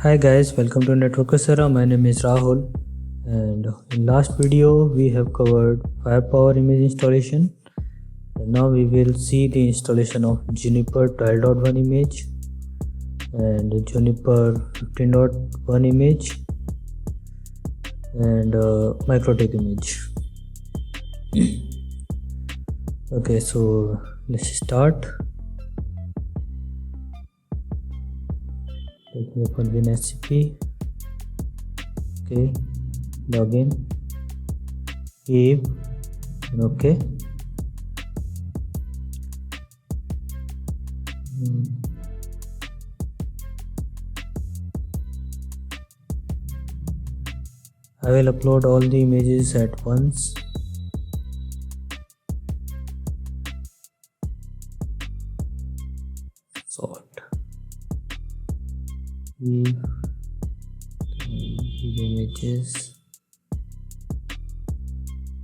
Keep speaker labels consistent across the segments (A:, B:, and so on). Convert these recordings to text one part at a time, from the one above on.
A: Hi guys, welcome to Network Sara. My name is Rahul, and in last video we have covered firepower image installation, and now we will see the installation of Juniper 12.1 image and Juniper 15.1 image and Mikrotik image. Okay, so let's start. Let me open WinSCP. Okay, login, Eve, and okay. I will upload all the images at once. Sort. Eve images,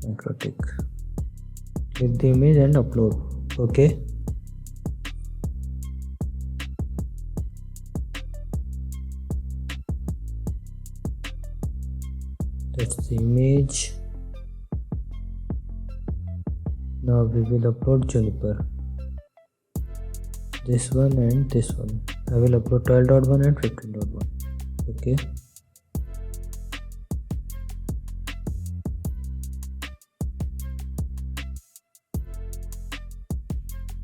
A: Mikrotik. Click the image and upload. Okay. That's the image. Now we will upload Juniper. This one and this one. I will upload 12.1 and 15.1. Okay.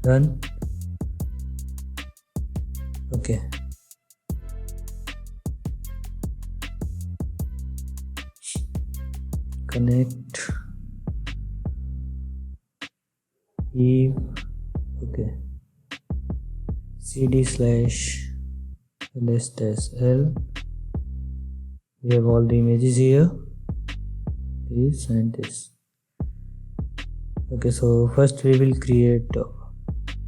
A: Done. Okay. Connect. Eve. Okay. cd/ls-l. We have all the images here, this and this. Okay, so first we will create a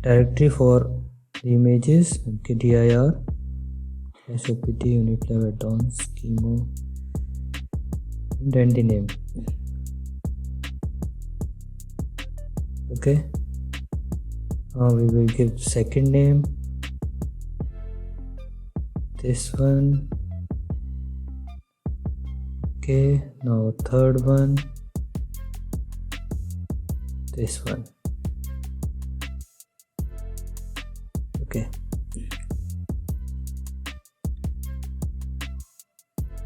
A: directory for the images. mkdir sopt unitlab add-ons schemo, and then the name. Okay, now we will give second name, this one. Okay, now third one, this one. Okay,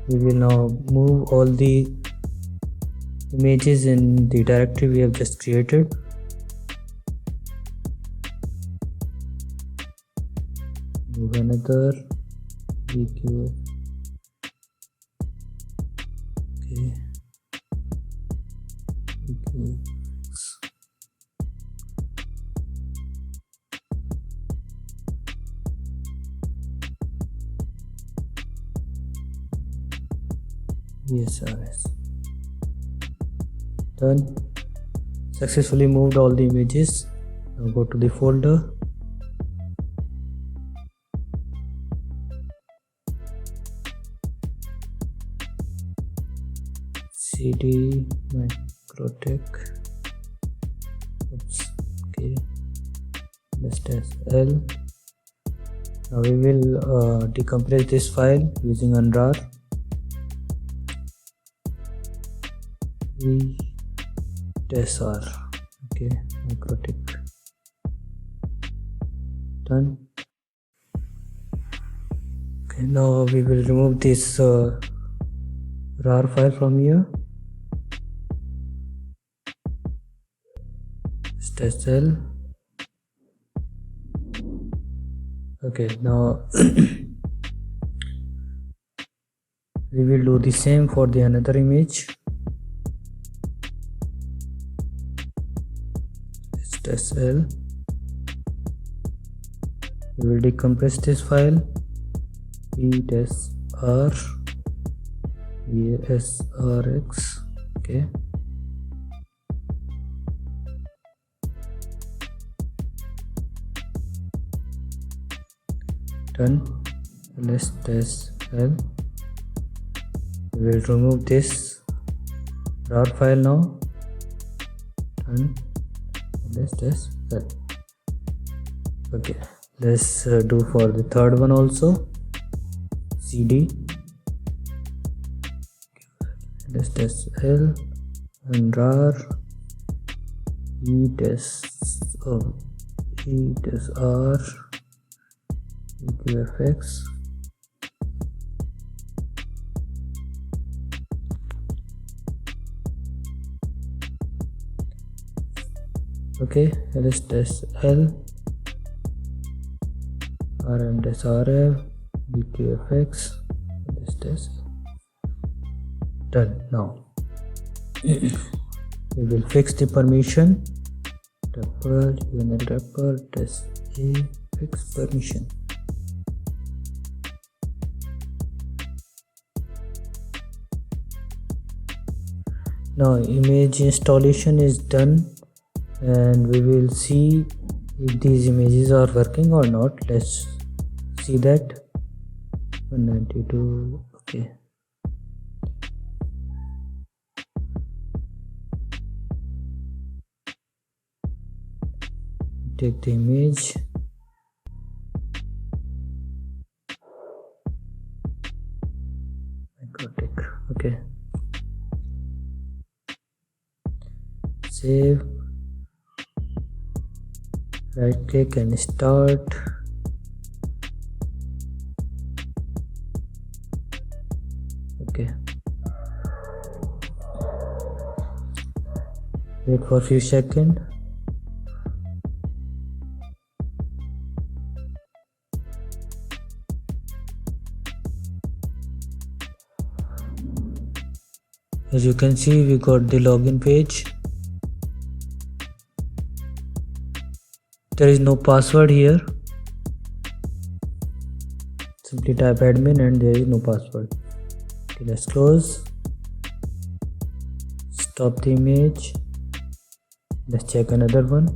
A: we will now move all the images in the directory we have just created. Move another VQ. Okay, VQ. ESRS. Done. Successfully moved all the images. Now go to the folder. CD Mikrotik. Oops. Okay. ls-l. Now we will decompress this file using unrar. -r. Okay, Mikrotik. Done. Okay, now we will remove this rar file from here. -l. Okay, now we will do the same for the another image. -l. We will decompress this file. -r ESRX. Okay, done. ls-l. We will remove this rar file now. Done. ls-l. Okay, let's do for the third one also. cd -l and rar r eqfx. Okay, ls-l rm-rf eqfx done. Now we will fix the permission. Tuple unit tuple test a fix permission. Now image installation is done, and we will see if these images are working or not. Let's see that. 192. Okay, take the image. Mikrotik. Okay, save, right click and start. Okay, wait for a few seconds. As you can see, we got the login page. There is no password here. Simply type admin and there is no password. Okay, let's close. Stop the image. Let's check another one.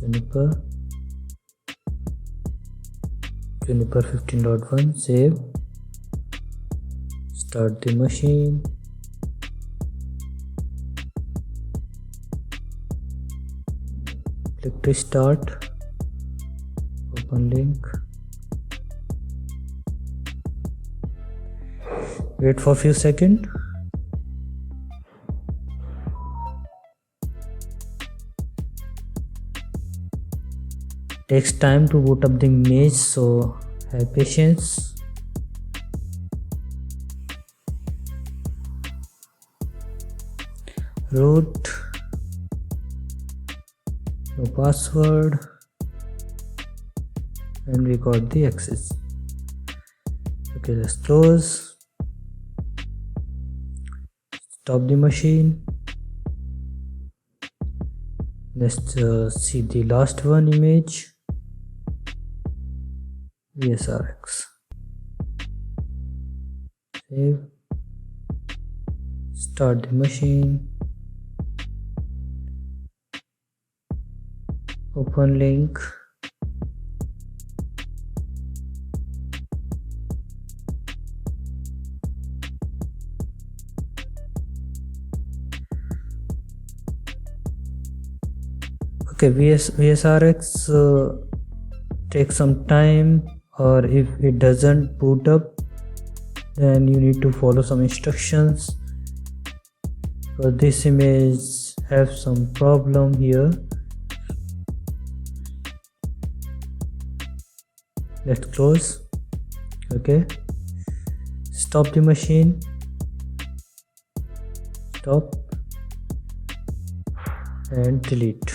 A: Juniper 15.1. Save. Start the machine. Click to start. Open link. Wait for a few seconds. Takes time to boot up the image, so have patience. Root, no password, and we got the access. Okay, let's close. Stop the machine. Let's see the last one image. VSRX. Save. Start the machine. Open link. Okay, VSRX takes some time, or if it doesn't boot up, then you need to follow some instructions. So this image have some problem here. Let's close. Okay, stop the machine. Stop and delete.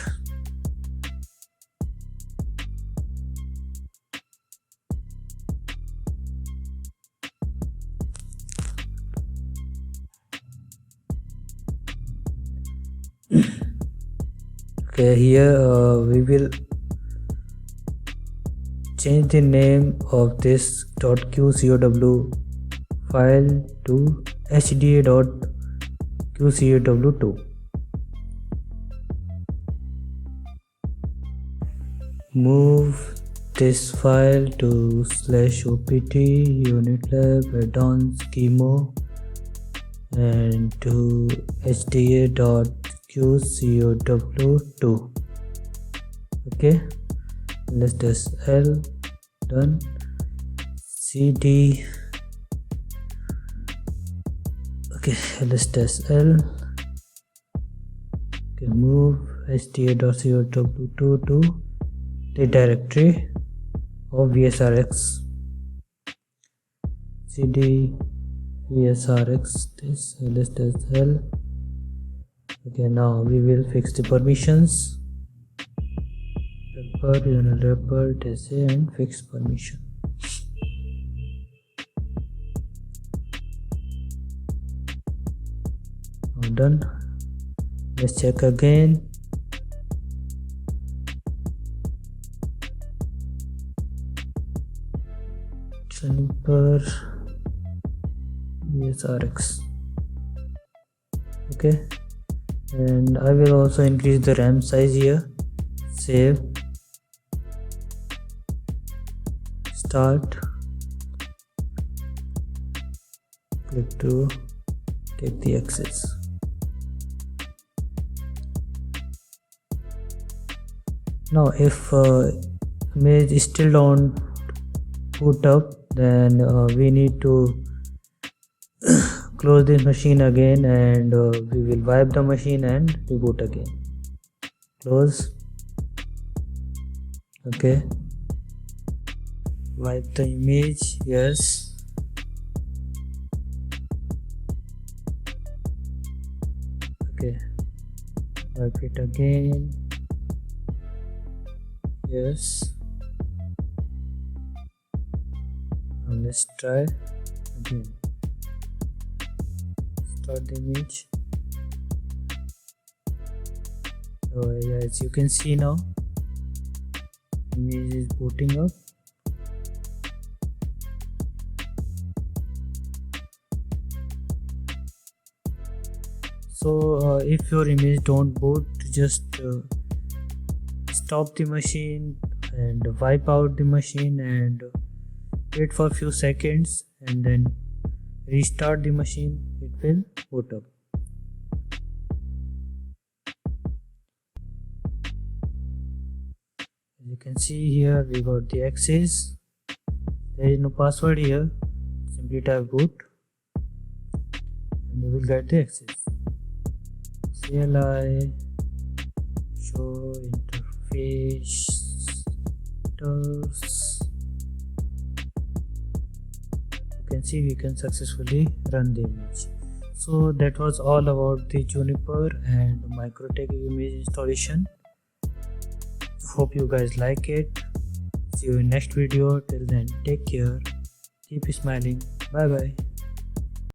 A: Okay, here we will change the name of this .qcow file to hda.qcow2. Move this file to /opt unitlab add-ons chemo and to hda.qcow2. Okay, let's just L done. cd. Okay, ls-l. Okay, move sta.co.2 to the directory of vsrx. cd vsrx this ls-l. Okay, now we will fix the permissions. Wrapper tsa and fix permission. Now done. Let's check again. Juniper vsrx. Okay, and I will also increase the RAM size here. Save, start, click to take the access. Now if image still don't boot up, then we need to close this machine again, and we will wipe the machine and reboot again. Close. Okay, wipe the image. Yes. Okay, wipe it again. Yes. Now let's try again. Start the image. So yeah, as you can see now, image is booting up. So if your image don't boot, just stop the machine and wipe out the machine and wait for a few seconds, and then restart the machine. It will boot up. As you can see here, we got the access. There is no password here. Simply type boot and you will get the access. CLI show interface status. You can see we can successfully run the image. So that was all about the Juniper and Mikrotik image installation. Hope you guys like it. See you in next video. Till then, take care, keep smiling. Bye bye.